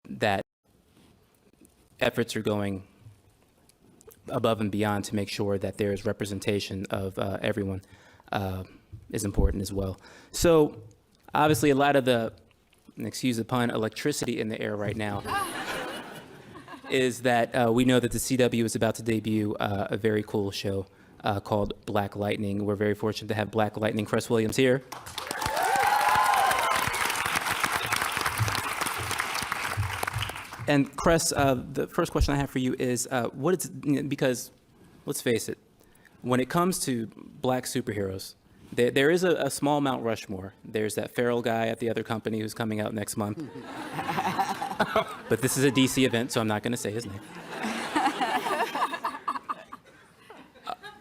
that efforts are going above and beyond to make sure that there is representation of everyone is important as well. So obviously a lot of the, excuse the pun, electricity in the air right now is that we know that the CW is about to debut a very cool show called Black Lightning. We're very fortunate to have Black Lightning Cress Williams here. And Cress, the first question I have for you is, because let's face it, when it comes to black superheroes, there is a small Mount Rushmore. There's that feral guy at the other company who's coming out next month. But this is a DC event, so I'm not going to say his name.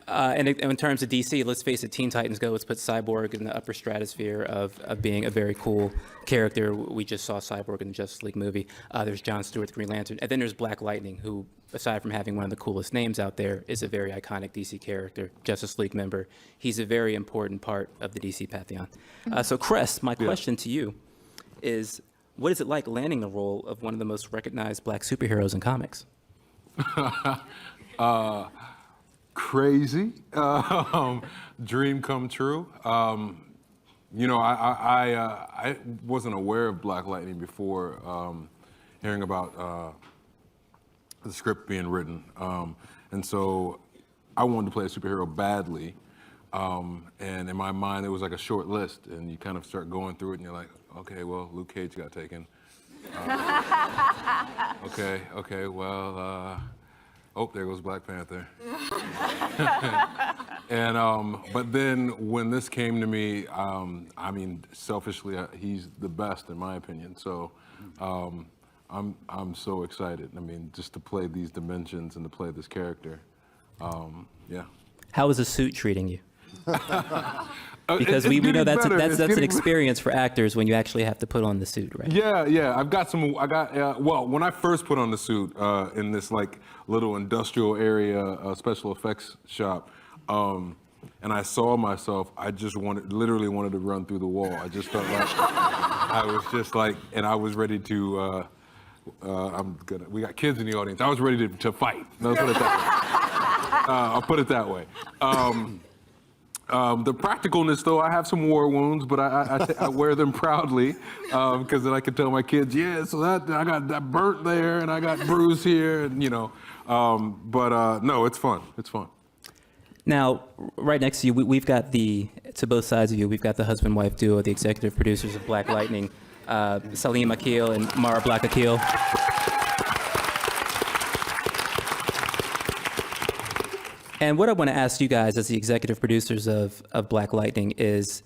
And in terms of DC, let's face it, Teen Titans Go, let's put Cyborg in the upper stratosphere of being a very cool character. We just saw Cyborg in the Justice League movie. There's Jon Stewart's Green Lantern. And then there's Black Lightning, who, aside from having one of the coolest names out there, is a very iconic DC character, Justice League member. He's a very important part of the DC pantheon. So Cress, my question to you is, what is it like landing the role of one of the most recognized black superheroes in comics? Crazy, dream come true. You know, I wasn't aware of Black Lightning before hearing about the script being written, and so I wanted to play a superhero badly. And in my mind, it was like a short list, and you kind of start going through it, and you're like, okay, well, Luke Cage got taken. Okay, well. Oh, there goes Black Panther. And but then when this came to me, I mean, selfishly, he's the best in my opinion. So I'm so excited. I mean, just to play these dimensions and to play this character. Yeah. How is the suit treating you? Because we know that's an experience for actors when you actually have to put on the suit, right? Yeah. Well, when I first put on the suit in this like little industrial area special effects shop, and I saw myself, I just literally wanted to run through the wall. I just felt like I was just like, and I was ready to. We got kids in the audience. I was ready to fight. Let's put it that way. I'll put it that way. The practicalness, though, I have some war wounds, but I wear them proudly because then I can tell my kids, yeah, so I got that burnt there and I got bruised here, and you know. No, it's fun. It's fun. Now, right next to you, we've got to both sides of you, we've got the husband-wife duo, the executive producers of Black Lightning, Salim Akil and Mara Black Akil. And what I want to ask you guys as the executive producers of Black Lightning is,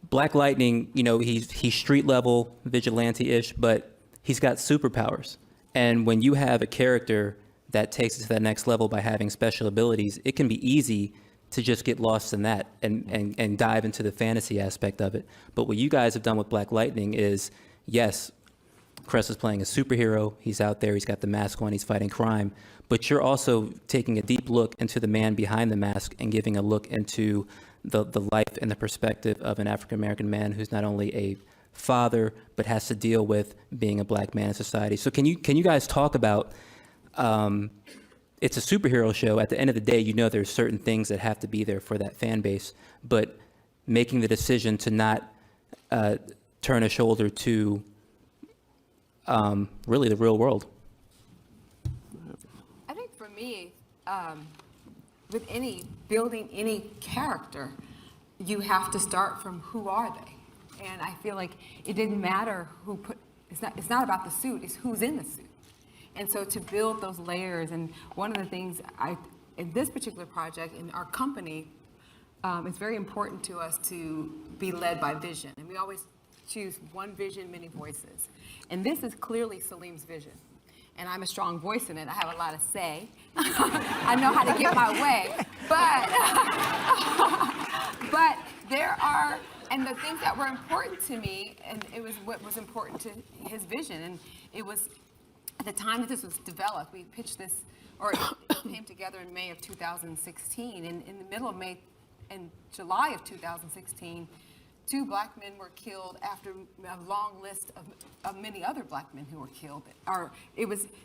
Black Lightning, you know, he's street level, vigilante-ish, but he's got superpowers. And when you have a character that takes it to that next level by having special abilities, it can be easy to just get lost in that and dive into the fantasy aspect of it. But what you guys have done with Black Lightning is, yes, Cress is playing a superhero, he's out there, he's got the mask on, he's fighting crime, but you're also taking a deep look into the man behind the mask and giving a look into the life and the perspective of an African-American man who's not only a father, but has to deal with being a black man in society. So can you guys talk about, it's a superhero show, at the end of the day, you know there's certain things that have to be there for that fan base, but making the decision to not turn a shoulder to really the real world. I think for me, with building any character, you have to start from who are they, and I feel like it didn't matter it's not about the suit, it's who's in the suit, and so to build those layers. And one of the things in this particular project in our company, it's very important to us to be led by vision, and we always choose one vision, many voices. And this is clearly Salim's vision. And I'm a strong voice in it. I have a lot to say. I know how to get my way. But there are, and the things that were important to me, and it was what was important to his vision. And it was, at the time that this was developed, we pitched this, or it came together in May of 2016. And in the middle of May, in July of 2016, 2 black men were killed after a long list of many other black men who were killed.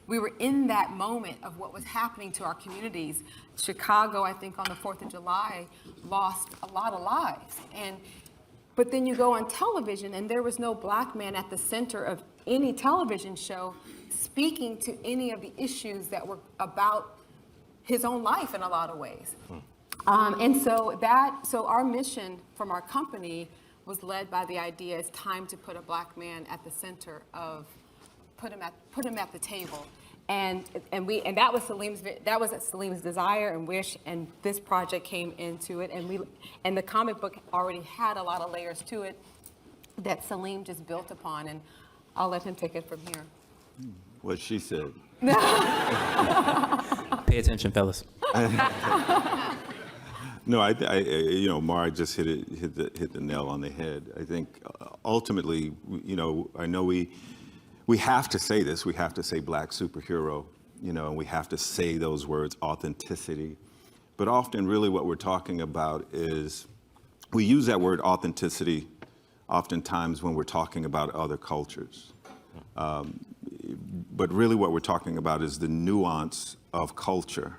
We were in that moment of what was happening to our communities. Chicago, I think on the 4th of July, lost a lot of lives. But then you go on television and there was no black man at the center of any television show speaking to any of the issues that were about his own life in a lot of ways. And so our mission from our company was led by the idea it's time to put a black man at the center of, put him at the table. And that was Salim's desire and wish, and this project came into it, and the comic book already had a lot of layers to it that Salim just built upon, and I'll let him take it from here. What she said. Pay attention, fellas. No, you know, Mara just hit the nail on the head. I think ultimately, you know, I know we have to say this. We have to say black superhero, you know, and we have to say those words, authenticity. But often, really, what we're talking about is we use that word authenticity oftentimes when we're talking about other cultures. But really, what we're talking about is the nuance of culture.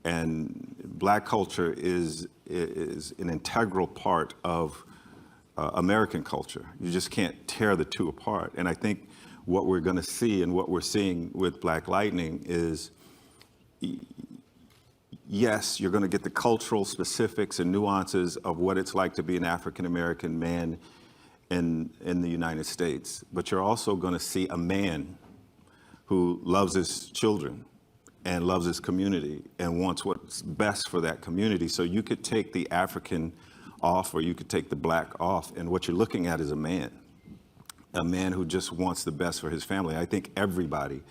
And black culture is an integral part of American culture. You just can't tear the two apart. And I think what we're going to see and what we're seeing with Black Lightning is, yes, you're going to get the cultural specifics and nuances of what it's like to be an African-American man in the United States. But you're also going to see a man who loves his children and loves his community and wants what's best for that community. So you could take the African off or you could take the black off, and what you're looking at is a man who just wants the best for his family. I think everybody,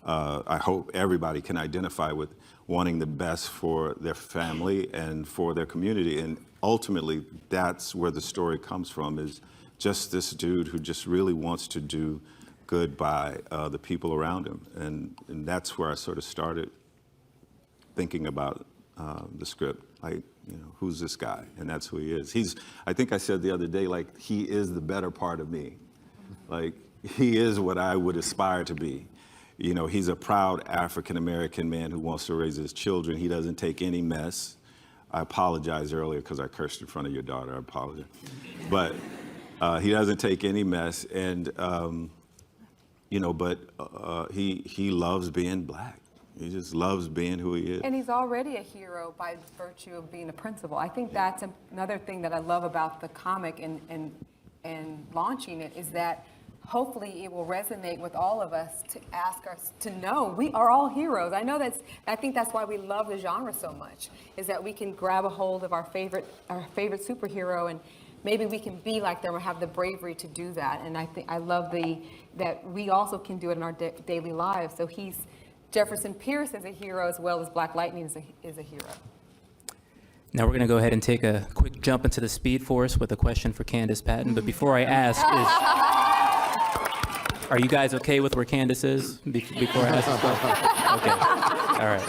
I hope everybody can identify with wanting the best for their family and for their community. And ultimately, that's where the story comes from, is just this dude who just really wants to do good by the people around him. And that's where I sort of started thinking about the script. Like, you know, who's this guy? And that's who he is. I think I said the other day, like, he is the better part of me. Like, he is what I would aspire to be. You know, he's a proud African-American man who wants to raise his children. He doesn't take any mess. I apologize earlier because I cursed in front of your daughter. I apologize. But he doesn't take any mess. And, you know, but he loves being black. He just loves being who he is. And he's already a hero by virtue of being a principal. I think that's another thing that I love about the comic and launching it, is that hopefully it will resonate with all of us to ask us to know we are all heroes. I think that's why we love the genre so much, is that we can grab a hold of our favorite superhero, and maybe we can be like them or have the bravery to do that. And I love that we also can do it in our daily lives. So Jefferson Pierce is a hero as well as Black Lightning is a hero. Now we're going to go ahead and take a quick jump into the Speed Force with a question for Candace Patton. But before I ask, are you guys okay with where Candace is before I ask this question? Okay. All right.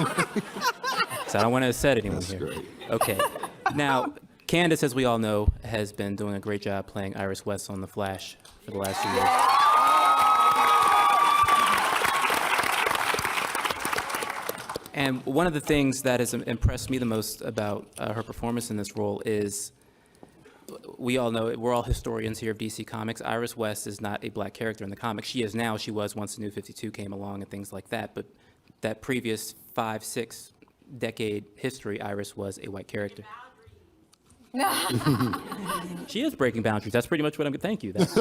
So I don't want to upset anyone here. Great. Okay. Now, Candace, as we all know, has been doing a great job playing Iris West on The Flash for the last few years. And one of the things that has impressed me the most about her performance in this role is, we all know, we're all historians here of DC Comics. Iris West is not a black character in the comics. She is now. She was once the New 52 came along and things like that. But that previous 5-6 decade history, Iris was a white character. She is breaking boundaries. That's pretty much what I'm. Thank you. That's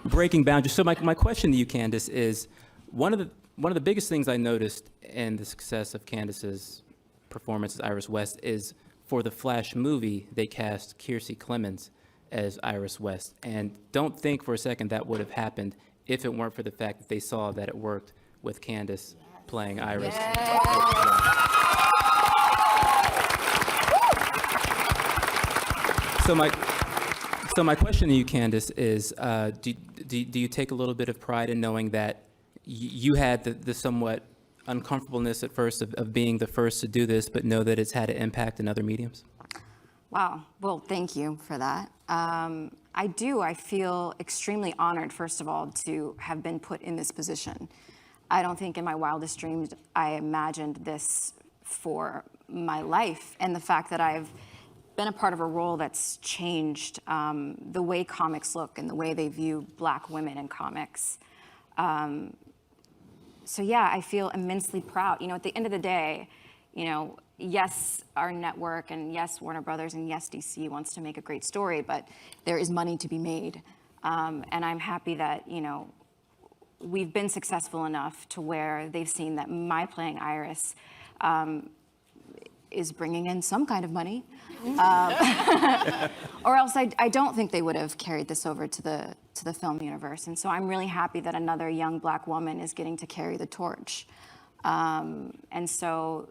breaking boundaries. So my question to you, Candace, is one of the biggest things I noticed in the success of Candace's performance as Iris West is, for the Flash movie, they cast Kiersey Clemons as Iris West. And don't think for a second that would have happened if it weren't for the fact that they saw that it worked with Candace playing Iris. So my question to you, Candace, is do you take a little bit of pride in knowing that you had the somewhat uncomfortableness at first of being the first to do this, but know that it's had an impact in other mediums? Wow. Well, thank you for that. I feel extremely honored, first of all, to have been put in this position. I don't think in my wildest dreams I imagined this for my life. And the fact that I've been a part of a role that's changed the way comics look and the way they view Black women in comics. So yeah, I feel immensely proud. At the end of the day, yes, our network and yes, Warner Brothers and yes, DC wants to make a great story, but there is money to be made. And I'm happy that, we've been successful enough to where they've seen that my playing Iris is bringing in some kind of money. Or else I don't think they would have carried this over to the film universe. And so I'm really happy that another young Black woman is getting to carry the torch. And so,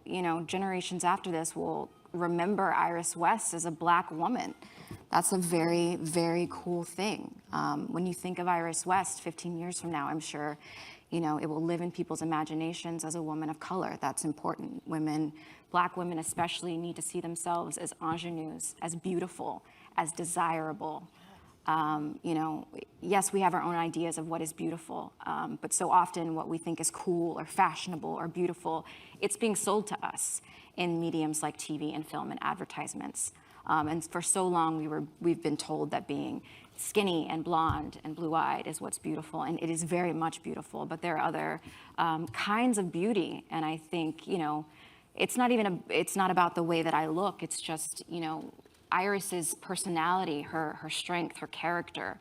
generations after this will remember Iris West as a Black woman. That's a very, very cool thing. When you think of Iris West 15 years from now, I'm sure, it will live in people's imaginations as a woman of color. That's important. Black women especially, need to see themselves as ingenues, as beautiful, as desirable. Yes, we have our own ideas of what is beautiful, but so often what we think is cool or fashionable or beautiful, it's being sold to us in mediums like TV and film and advertisements. And for so long, we've been told that being skinny and blonde and blue-eyed is what's beautiful, and it is very much beautiful, but there are other kinds of beauty, and I think, it's not about the way that I look, it's just, Iris's personality, her strength, her character,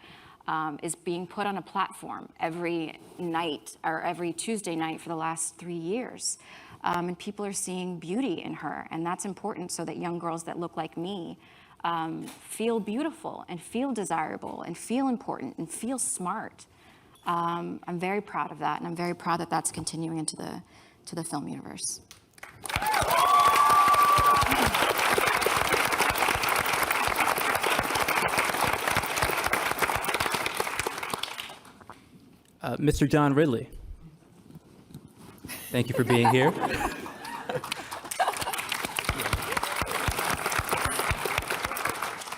is being put on a platform every night or every Tuesday night for the last 3 years. And people are seeing beauty in her, and that's important so that young girls that look like me feel beautiful and feel desirable and feel important and feel smart. I'm very proud of that, and I'm very proud that that's continuing into the film universe. Mr. John Ridley, thank you for being here.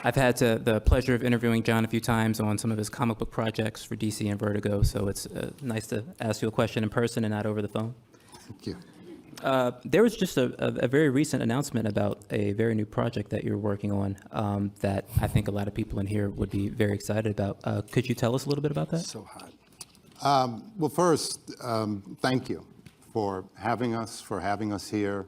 I've had the pleasure of interviewing John a few times on some of his comic book projects for DC and Vertigo, so it's nice to ask you a question in person and not over the phone. Thank you. There was just a very recent announcement about a very new project that you're working on that I think a lot of people in here would be very excited about. Could you tell us a little bit about that? So hot. Well, first, thank you for having us here.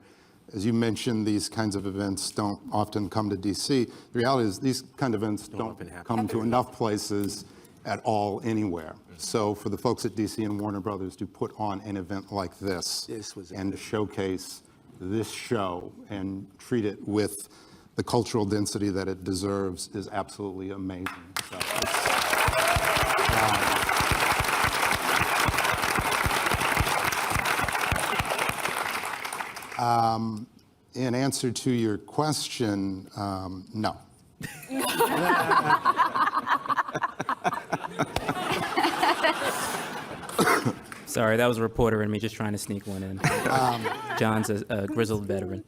As you mentioned, these kinds of events don't often come to DC. The reality is these kind of events don't come to enough places at all anywhere. So for the folks at DC and Warner Brothers to put on an event like this and to showcase this show and treat it with the cultural density that it deserves is absolutely amazing. So in answer to your question, no. Sorry, that was a reporter in me just trying to sneak one in. John's a grizzled veteran.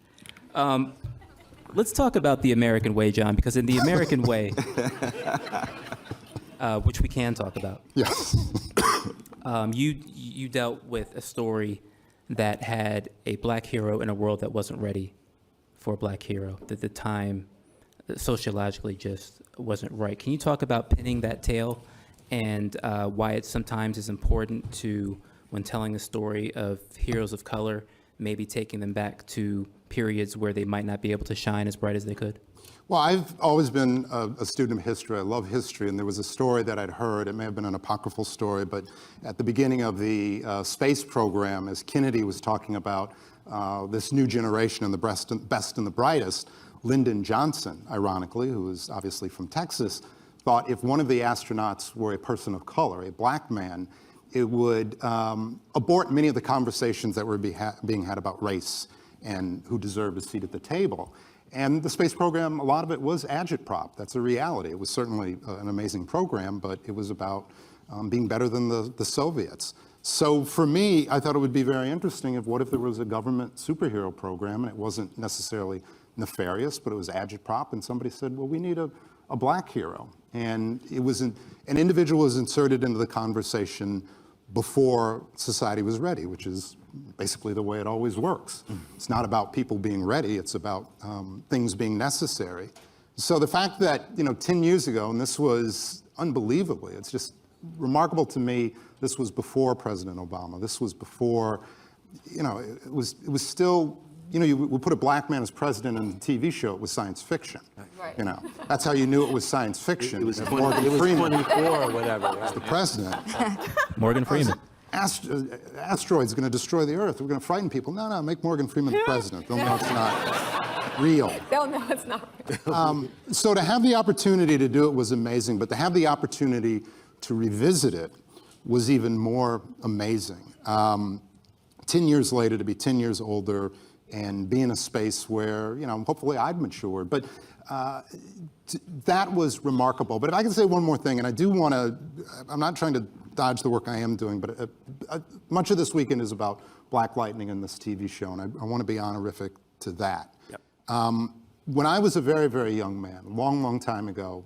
Let's talk about the American way, John, because in the American way, which we can talk about, Yes. you dealt with a story that had a Black hero in a world that wasn't ready for a Black hero, that the time sociologically just wasn't right. Can you talk about pinning that tale and why it sometimes is important to, when telling the story of heroes of color, maybe taking them back to periods where they might not be able to shine as bright as they could? Well, I've always been a student of history. I love history, and there was a story that I'd heard. It may have been an apocryphal story, but at the beginning of the space program, as Kennedy was talking about this new generation and the best and the brightest, Lyndon Johnson, ironically, who is obviously from Texas, thought if one of the astronauts were a person of color, a Black man, it would abort many of the conversations that were being had about race and who deserved a seat at the table. And the space program, a lot of it was agitprop. That's a reality. It was certainly an amazing program, but it was about being better than the Soviets. So for me, I thought it would be very interesting if what if there was a government superhero program, and it wasn't necessarily nefarious, but it was agitprop, and somebody said, well, we need a black hero. And it was an individual was inserted into the conversation before society was ready, which is basically the way it always works. It's not about people being ready, it's about things being necessary. So the fact that, 10 years ago, and this was unbelievably, it's just remarkable to me, this was before President Obama. This was before, it was still, you would put a black man as president in a TV show, it was science fiction. Right. That's how you knew it was science fiction. It was If 20, Morgan it was Freeman 24 or whatever. Right? the president. Morgan Freeman. Asteroid's going to destroy the Earth. We're going to frighten people. No, make Morgan Freeman the president. They'll know it's not real. They'll know it's not real. So to have the opportunity to do it was amazing, but to have the opportunity to revisit it was even more amazing. 10 years later, to be 10 years older and be in a space where, hopefully I'd matured. But that was remarkable. But if I can say one more thing, and I do want to, I'm not trying to dodge the work I am doing, but much of this weekend is about Black Lightning and this TV show, and I want to be honorific to that. Yep. When I was a very, very young man, a long, long time ago,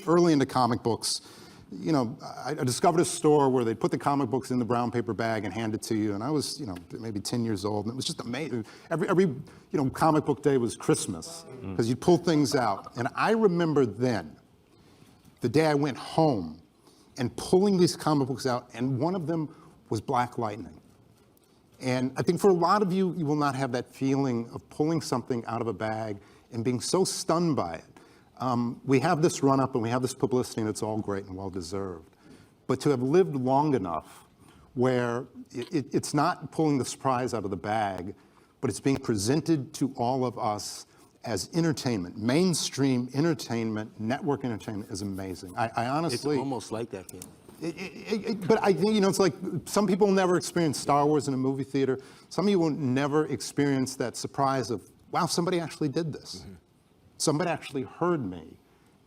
early into comic books, I discovered a store where they'd put the comic books in the brown paper bag and hand it to you, and I was, maybe 10 years old, and it was just amazing. Every comic book day was Christmas, because you'd pull things out. And I remember then, the day I went home, and pulling these comic books out, and one of them was Black Lightning. And I think for a lot of you, you will not have that feeling of pulling something out of a bag and being so stunned by it. We have this run-up and we have this publicity, and it's all great and well-deserved. But to have lived long enough where it's not pulling the surprise out of the bag, but it's being presented to all of us as entertainment, mainstream entertainment, network entertainment is amazing. I honestly... It's almost like that, Ken. But I think, it's like some people never experience Star Wars in a movie theater. Some of you will never experience that surprise of, wow, somebody actually did this. Mm-hmm. Somebody actually heard me.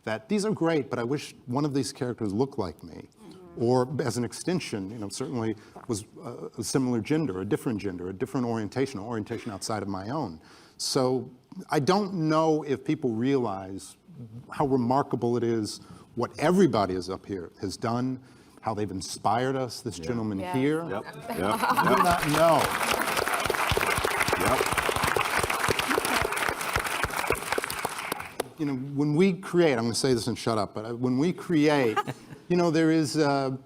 That these are great, but I wish one of these characters looked like me. Mm-hmm. Or as an extension, certainly was a similar gender, a different orientation, an orientation outside of my own. So I don't know if people realize how remarkable it is what everybody is up here has done, how they've inspired us, this gentleman here. Yep. I do not know. Yep. When we create, I'm going to say this and shut up, but when we create, there is an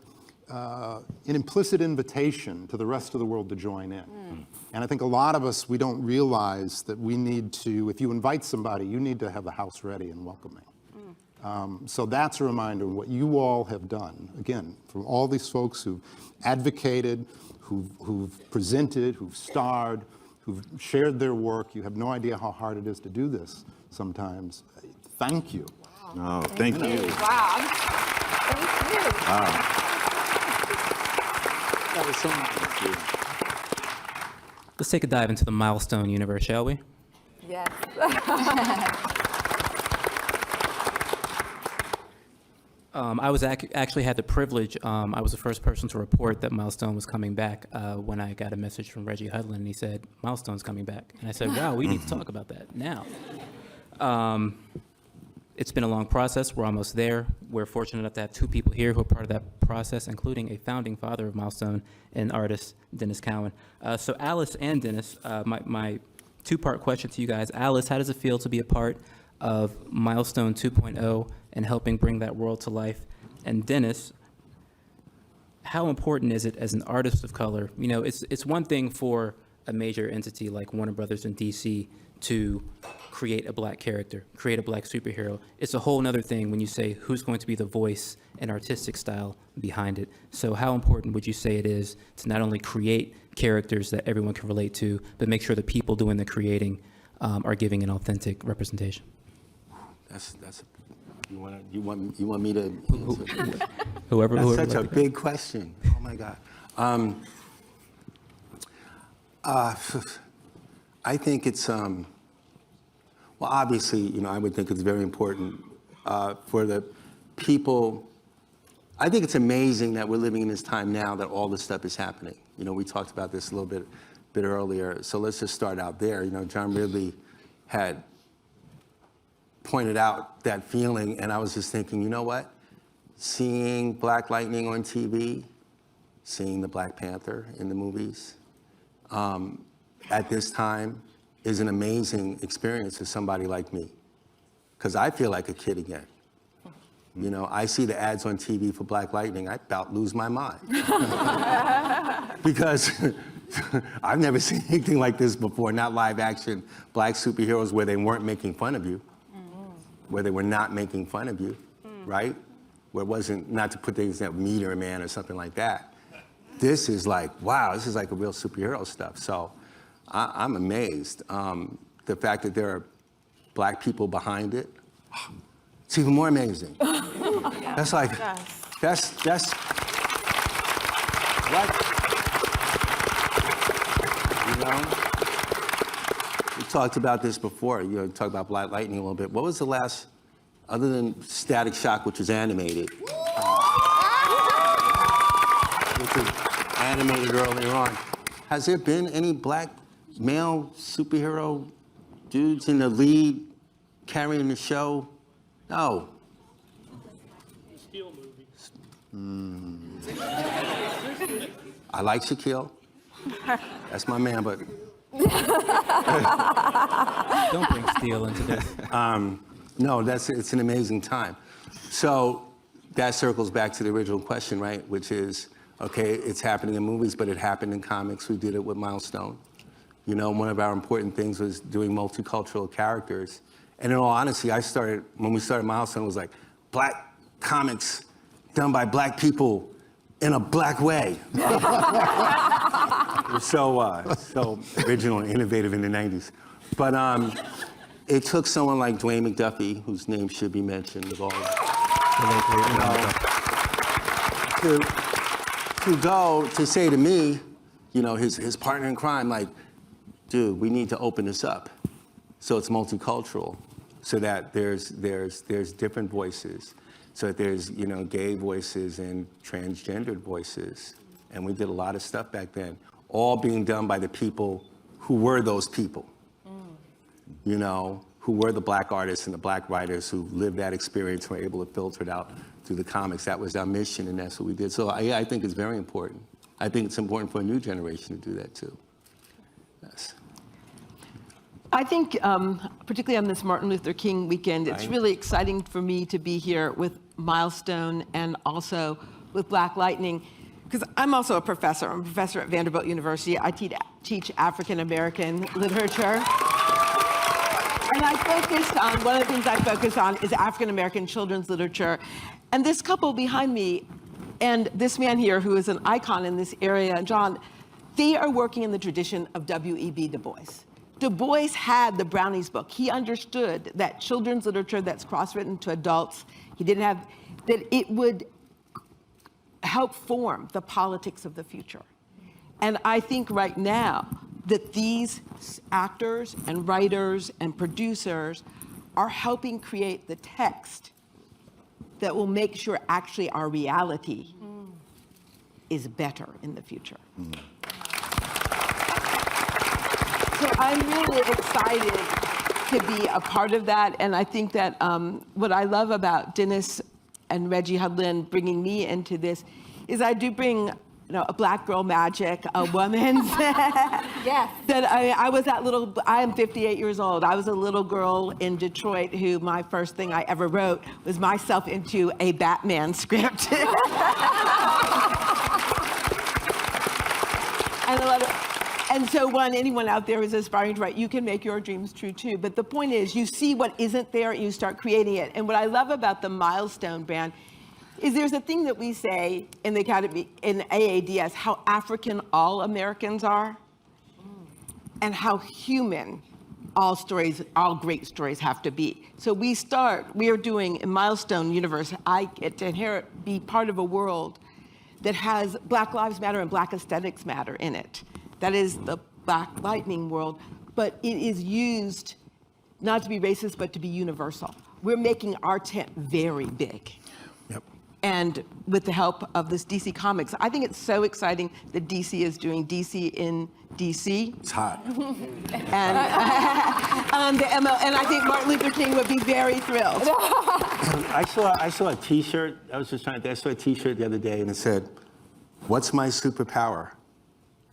implicit invitation to the rest of the world to join in. And I think a lot of us, we don't realize that we need to, if you invite somebody, you need to have the house ready and welcoming. So that's a reminder of what you all have done. Again, from all these folks who've advocated, who've presented, who've starred, who've shared their work. You have no idea how hard it is to do this sometimes. Thank you. Oh, thank you. Wow. Thank you. That was so nice. Let's take a dive into the Milestone universe, shall we? Yes. I was actually had the privilege, I was the first person to report that Milestone was coming back when I got a message from Reggie Hudlin, and he said, Milestone's coming back. And I said, wow, we need to talk about that now. It's been a long process. We're almost there. We're fortunate enough to have two people here who are part of that process, including a founding father of Milestone and artist, Dennis Cowan. So Alice and Dennis, my two-part question to you guys. Alice, how does it feel to be a part of Milestone 2.0 and helping bring that world to life? And Dennis, how important is it as an artist of color? It's one thing for a major entity like Warner Brothers in DC to create a black character, create a black superhero. It's a whole nother thing when you say who's going to be the voice and artistic style behind it. So how important would you say it is to not only create characters that everyone can relate to, but make sure the people doing the creating are giving an authentic representation? That's you want me to answer? Whoever. That's whoever such a big question. Oh my God. I think it's well, obviously, I would think it's very important for the people. I think it's amazing that we're living in this time now that all this stuff is happening. We talked about this a little bit earlier. So let's just start out there. John Ridley had pointed out that feeling, and I was just thinking, you know what? Seeing Black Lightning on TV, seeing the Black Panther in the movies, at this time is an amazing experience for somebody like me, because I feel like a kid again. You know, I see the ads on TV for Black Lightning, I about lose my mind. Because I've never seen anything like this before, not live action Black superheroes where they weren't making fun of you, where they were not making fun of you, right? Where it wasn't, not to put things that Meteor Man or something like that. This is like, wow, this is like a real superhero stuff. So I'm amazed. The fact that there are Black people behind it, it's even more amazing. That's like, that's what? You know? We talked about this before. You know, talked about Black Lightning a little bit. What was the last, other than Static Shock, which was animated, earlier on, has there been any Black male superhero dudes in the lead carrying the show? No. Steel movies. I like Shaquille. That's my man, but Don't bring steel into this. no, it's an amazing time. So that circles back to the original question, right? Which is, okay, it's happening in movies, but it happened in comics. We did it with Milestone. You know, one of our important things was doing multicultural characters. And in all honesty, when we started Milestone, it was like, Black comics done by Black people in a Black way. It was so original and innovative in the 90s. But it took someone like Dwayne McDuffie, whose name should be mentioned, of all, to go to say to me, you know, his partner in crime, like, dude, we need to open this up so it's multicultural, so that there's different voices, so that there's, you know, gay voices and transgendered voices. And we did a lot of stuff back then, all being done by the people who were those people, you know, who were the Black artists and the Black writers who lived that experience and were able to filter it out through the comics. That was our mission, and that's what we did. So I think it's very important. I think it's important for a new generation to do that too. Yes. I think, particularly on this Martin Luther King weekend, it's really exciting for me to be here with Milestone and also with Black Lightning, because I'm also a professor. I'm a professor at Vanderbilt University. I teach African American literature. And I focused on, one of the things I focus on is African American children's literature. And this couple behind me and this man here, who is an icon in this area, John, they are working in the tradition of W.E.B. Du Bois. Du Bois had the Brownies book. He understood that children's literature that's cross-written to adults, he didn't have, that it would help form the politics of the future. And I think right now that these actors and writers and producers are helping create the text that will make sure actually our reality is better in the future. So I'm really excited to be a part of that. And I think that what I love about Dennis and Reggie Hudlin bringing me into this is I do bring, you know, a Black girl magic, a woman. Yes. That I was that little, I am 58 years old. I was a little girl in Detroit who my first thing I ever wrote was myself into a Batman script. And a lot of, and so when anyone out there is aspiring to write, you can make your dreams true too. But the point is, you see what isn't there and you start creating it. And what I love about the Milestone brand is there's a thing that we say in the Academy, in AADS, how African all Americans are and how human all stories, all great stories have to be. So we are doing in Milestone Universe, I get to be part of a world that has Black Lives Matter and Black Aesthetics Matter in it. That is the Black Lightning world, but it is used not to be racist, but to be universal. We're making our tent very big. Yep. and with the help of this DC Comics. I think it's so exciting that DC is doing DC in DC. It's hot. And, and I think Martin Luther King would be very thrilled. I saw a T-shirt. I was just trying to think. I saw a T-shirt the other day, and it said, "What's my superpower?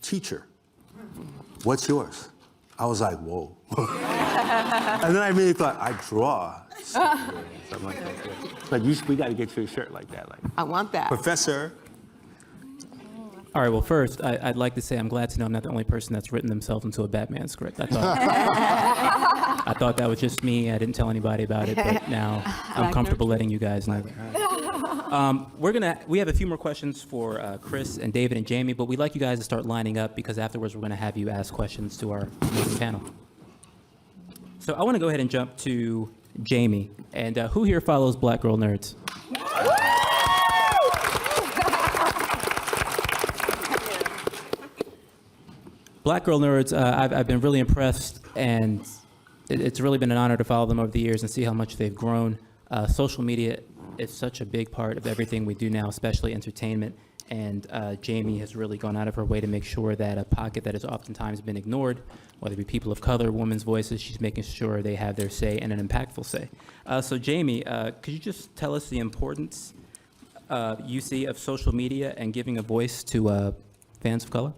Teacher. What's yours?" I was like, whoa. And then I really thought, I draw. Something like that. But we got to get you a shirt like that. Like, I want that. Professor. All right, well, first, I'd like to say I'm glad to know I'm not the only person that's written themselves into a Batman script. I thought that was just me. I didn't tell anybody about it, but now I'm comfortable letting you guys know. We have a few more questions for Chris and David and Jamie, but we'd like you guys to start lining up because afterwards we're going to have you ask questions to our amazing panel. So I want to go ahead and jump to Jamie. And who here follows Black Girl Nerds? Black Girl Nerds, I've been really impressed, and it's really been an honor to follow them over the years and see how much they've grown. Social media is such a big part of everything we do now, especially entertainment. And Jamie has really gone out of her way to make sure that a pocket that has oftentimes been ignored, whether it be people of color, women's voices, she's making sure they have their say and an impactful say. So Jamie, could you just tell us the importance you see of social media and giving a voice to fans of color?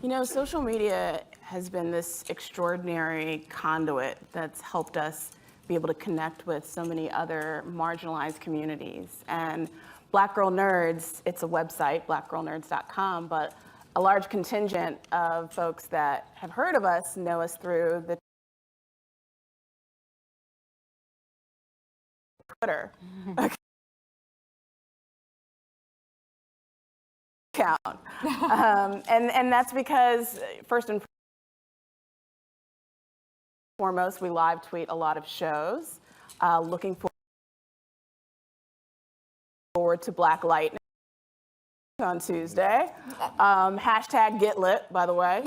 You know, social media has been this extraordinary conduit that's helped us be able to connect with so many other marginalized communities. And Black Girl Nerds, it's a website, blackgirlnerds.com, but a large contingent of folks that have heard of us know us through the Twitter account. And that's because, first and foremost, we live tweet a lot of shows, looking forward to Black Lightning on Tuesday. Hashtag Get Lit, by the way.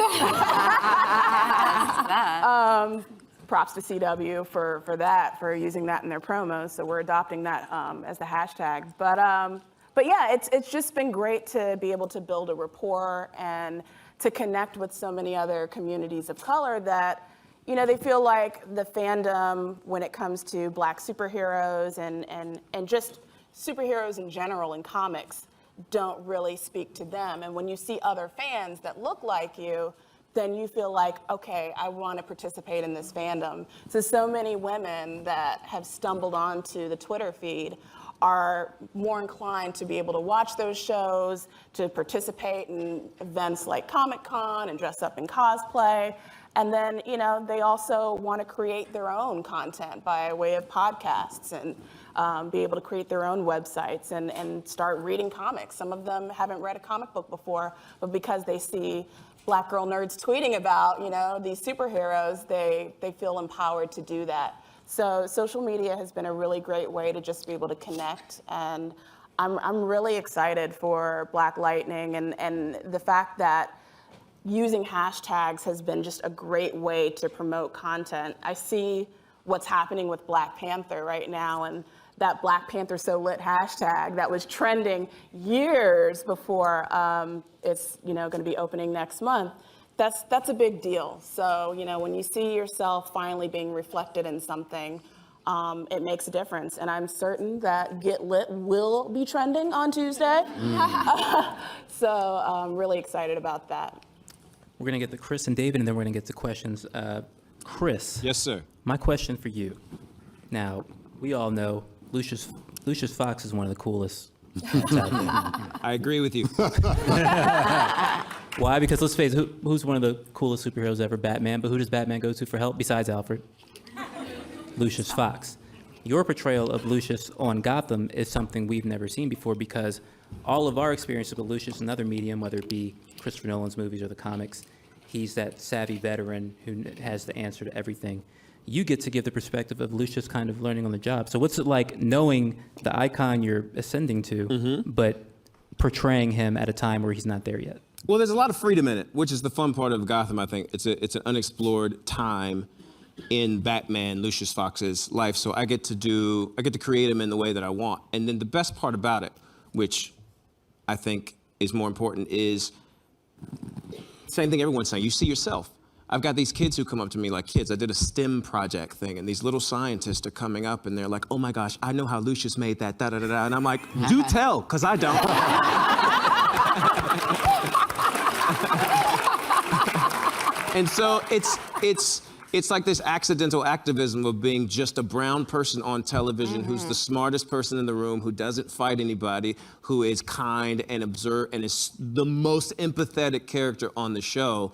Props to CW for that, for using that in their promos. So we're adopting that as the hashtag. But yeah, it's just been great to be able to build a rapport and to connect with so many other communities of color that, you know, they feel like the fandom when it comes to Black superheroes and just superheroes in general in comics don't really speak to them. And when you see other fans that look like you, then you feel like, okay, I want to participate in this fandom. So many women that have stumbled onto the Twitter feed are more inclined to be able to watch those shows, to participate in events like Comic-Con and dress up in cosplay. And then, you know, they also want to create their own content by way of podcasts and be able to create their own websites and start reading comics. Some of them haven't read a comic book before, but because they see Black Girl Nerds tweeting about, you know, these superheroes, they feel empowered to do that. So social media has been a really great way to just be able to connect. And I'm really excited for Black Lightning and the fact that using hashtags has been just a great way to promote content. I see what's happening with Black Panther right now, and that Black Panther So Lit hashtag that was trending years before it's, you know, going to be opening next month. That's a big deal. So, you know, when you see yourself finally being reflected in something, it makes a difference. And I'm certain that Get Lit will be trending on Tuesday. So I'm really excited about that. We're going to get to Chris and David, and then we're going to get to questions. Chris. Yes, sir. My question for you. Now, we all know Lucius Fox is one of the coolest out there. I agree with you. Why? Because let's face it, who's one of the coolest superheroes ever? Batman. But who does Batman go to for help besides Alfred? Lucius Fox. Your portrayal of Lucius on Gotham is something we've never seen before because all of our experiences with Lucius in other medium, whether it be Christopher Nolan's movies or the comics, he's that savvy veteran who has the answer to everything. You get to give the perspective of Lucius kind of learning on the job. So what's it like knowing the icon you're ascending to, but portraying him at a time where he's not there yet? Well, there's a lot of freedom in it, which is the fun part of Gotham, I think. It's an unexplored time in Batman, Lucius Fox's life. So I get to create him in the way that I want. And then the best part about it, which I think is more important, is same thing everyone's saying. You see yourself. I've got these kids who come up to me like kids. I did a STEM project thing, and these little scientists are coming up, and they're like, "Oh my gosh, I know how Lucius made that, da da da da." And I'm like, "Do tell, because I don't." And so it's like this accidental activism of being just a brown person on television who's the smartest person in the room, who doesn't fight anybody, who is kind and observant, and is the most empathetic character on the show.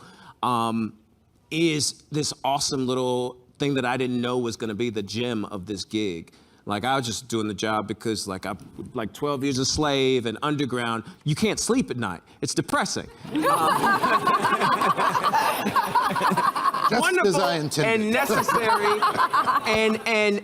Is this awesome little thing that I didn't know was going to be the gem of this gig. Like, I was just doing the job because, like, 12 years a slave and underground, you can't sleep at night. It's depressing. Just as I intended. And necessary,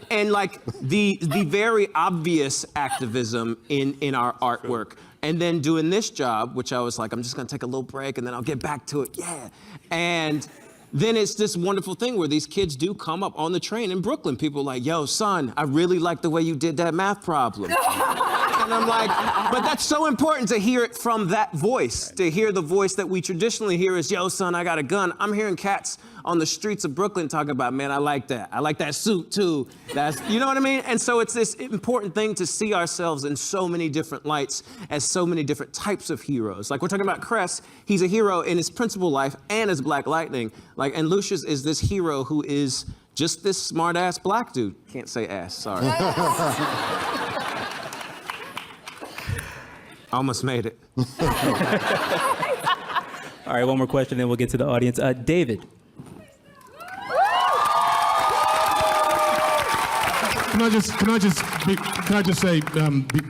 and like the very obvious activism in our artwork. And then doing this job, which I was like, I'm just gonna take a little break and then I'll get back to it, yeah. And then it's this wonderful thing where these kids do come up on the train in Brooklyn. People are like, yo, son, I really like the way you did that math problem. And I'm like, but that's so important to hear it from that voice, to hear the voice that we traditionally hear is, yo, son, I got a gun. I'm hearing cats on the streets of Brooklyn talking about, man, I like that. I like that suit too. You know what I mean? And so it's this important thing to see ourselves in so many different lights as so many different types of heroes. Like, we're talking about Cress, he's a hero in his principal life and as Black Lightning. Like, and Lucius is this hero who is just this smart ass black dude. Can't say ass, sorry. Almost made it. All right, one more question, then we'll get to the audience. David. Can I just say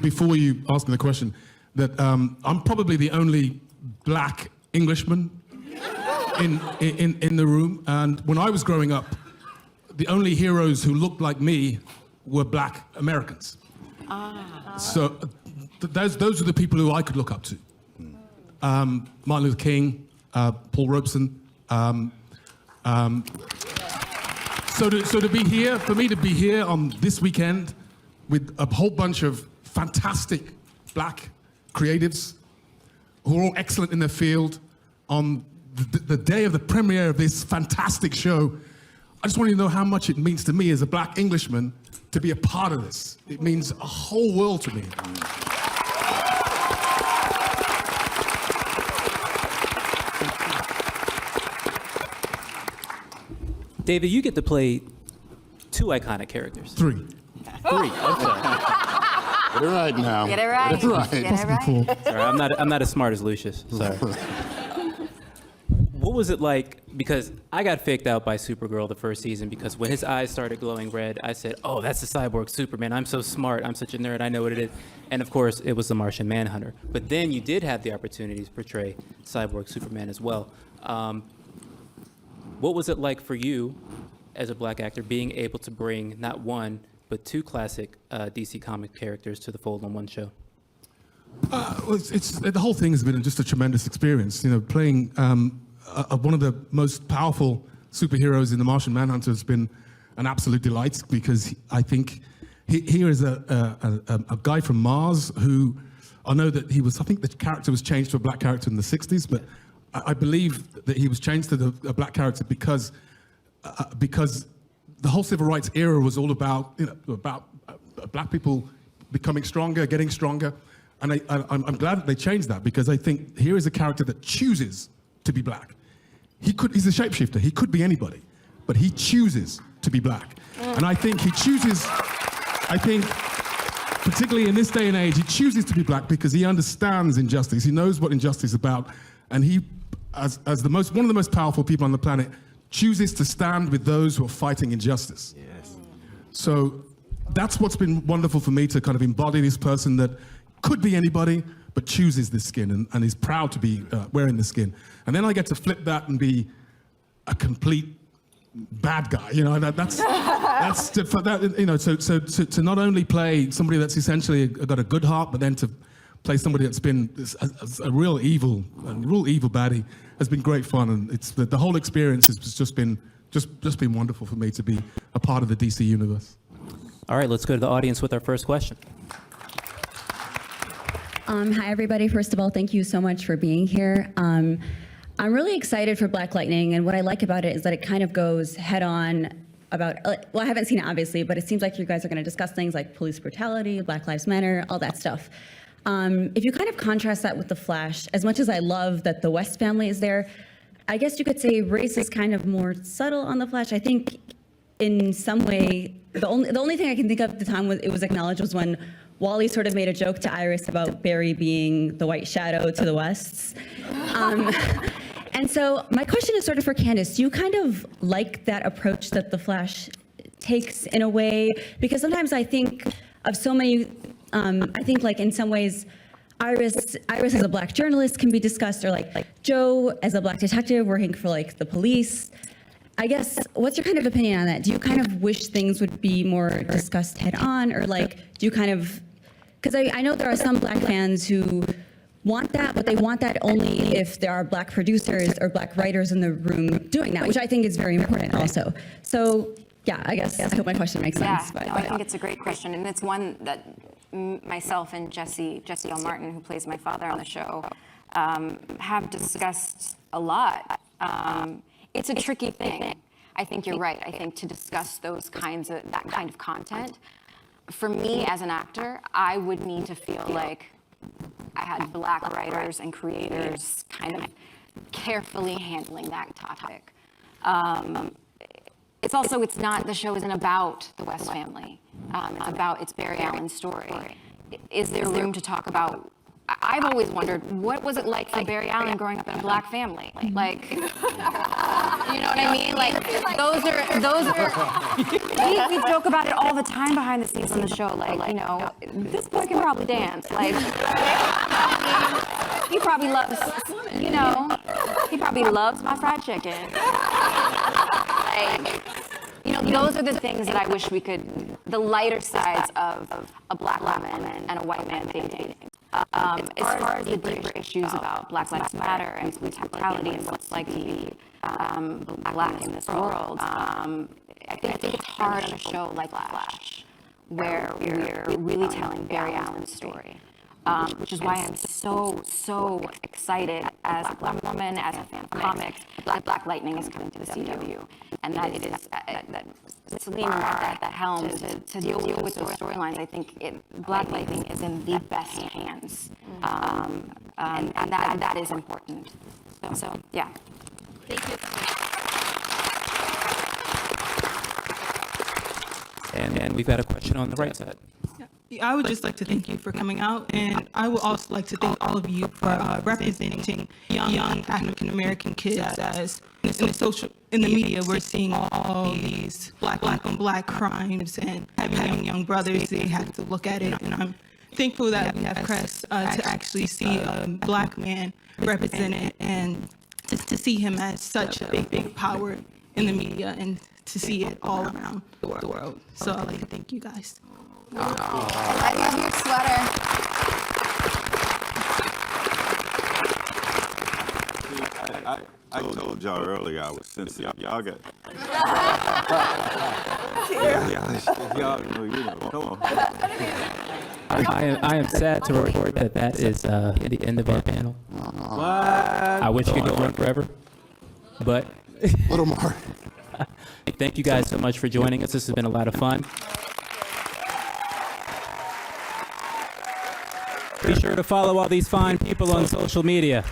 before you ask me the question that I'm probably the only black Englishman in the room, and when I was growing up, the only heroes who looked like me were black Americans. So those are the people who I could look up to. Martin Luther King, Paul Robeson. So to be here, for me to be here on this weekend with a whole bunch of fantastic black creatives who are all excellent in their field on the day of the premiere of this fantastic show, I just want you to know how much it means to me as a black Englishman to be a part of this. It means a whole world to me. David, you get to play 2 iconic characters. 3. 3, I'm sorry. Get it right now. Get it right. Get it right. Get it right. Sorry, I'm not as smart as Lucius. Sorry. What was it like? Because I got faked out by Supergirl the first season because when his eyes started glowing red, I said, "Oh, that's the cyborg Superman. I'm so smart. I'm such a nerd. I know what it is." And of course, it was the Martian Manhunter. But then you did have the opportunity to portray cyborg Superman as well. What was it like for you, as a black actor, being able to bring not 1 but 2 classic DC comic characters to the fold on one show? Well, the whole thing has been just a tremendous experience. You know, playing one of the most powerful superheroes in The Martian Manhunter has been an absolute delight because I think here is a guy from Mars who, I know that I think the character was changed to a black character in the 60s, but I believe that he was changed to a black character because the whole civil rights era was all about black people becoming stronger, getting stronger, and I'm glad that they changed that because I think here is a character that chooses to be black. He's a shapeshifter. He could be anybody, but he chooses to be black, and I think he chooses. I think, particularly in this day and age, he chooses to be black because he understands injustice. He knows what injustice is about, and he, as one of the most powerful people on the planet, chooses to stand with those who are fighting injustice. Yes. So that's what's been wonderful for me, to kind of embody this person that could be anybody, but chooses this skin and is proud to be wearing the skin. And then I get to flip that and be a complete bad guy, you know. That's for that, you know. So to not only play somebody that's essentially got a good heart, but then to play somebody that's been a real evil baddie has been great fun, and it's the whole experience has just been just been wonderful for me to be a part of the DC universe. All right, let's go to the audience with our first question. Hi, everybody. First of all, thank you so much for being here. I'm really excited for Black Lightning, and what I like about it is that it kind of goes head on about, well, I haven't seen it obviously, but it seems like you guys are going to discuss things like police brutality, Black Lives Matter, all that stuff. If you kind of contrast that with The Flash, as much as I love that the West family is there, I guess you could say race is kind of more subtle on The Flash. I think in some way, the only thing I can think of at the time it was acknowledged was when Wally sort of made a joke to Iris about Barry being the white shadow to the Wests. And so my question is sort of for Candace. Do you kind of like that approach that The Flash takes in a way? Because sometimes I think of so many, I think like in some ways, Iris as a Black journalist can be discussed, or like Joe as a Black detective working for like the police. I guess, what's your kind of opinion on that? Do you kind of wish things would be more discussed head on, or like, do you kind of, because I know there are some Black fans who want that, but they want that only if there are Black producers or Black writers in the room doing that, which I think is very important also. So yeah, I guess I hope my question makes sense. Yeah, no, I think it's a great question, and it's one that myself and Jesse L. Martin, who plays my father on the show, have discussed a lot. It's a tricky thing. I think you're right. I think to discuss that kind of content, for me as an actor, I would need to feel like I had Black writers and creators kind of carefully handling that topic. It's not, the show isn't about the West family. It's Barry Allen's story. Is there room to talk about, I've always wondered, what was it like for Barry Allen growing up in a Black family? Like, you know what I mean? Like, those are, we joke about it all the time behind the scenes on the show. Like, you know, this boy can probably dance. Like, he probably loves, you know, he probably loves my fried chicken. Like, you know, those are the things that I wish we could, the lighter sides of a Black woman and a white man dating. As far as the deeper issues about Black Lives Matter and police brutality and what's like to be Black in this world, I think it's hard on a show like Flash, where we're really telling Barry Allen's story. Which is why I'm so excited as a Black woman, as a fan of comics, that Black Lightning is coming to the CW, and that it is that Celine at the helm to deal with those storylines. I think Black Lightning is in the best hands, and that is important. So yeah. Thank you. And we've got a question on the right side. I would just like to thank you for coming out, and I would also like to thank all of you for representing young African American kids. As in the media, we're seeing all these black on black crimes, and having young brothers, they have to look at it. And I'm thankful that we have Crest to actually see a Black man represented, and to see him as such a big power in the media, and to see it all around the world. So I'd like to thank you guys. I love your sweater. I told y'all earlier I was sensitive. Y'all got. Y'all, come on. I am sad to report that is the end of our panel. I wish it could go on forever, but A little more. thank you guys so much for joining us. This has been a lot of fun. Be sure to follow all these fine people on social media.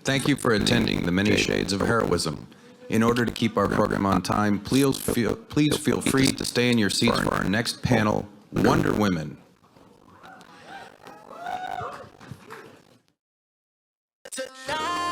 Thank you for attending the Many Shades of Heroism. In order to keep our program on time, please feel free to stay in your seats for our next panel, Wonder Women. Tonight.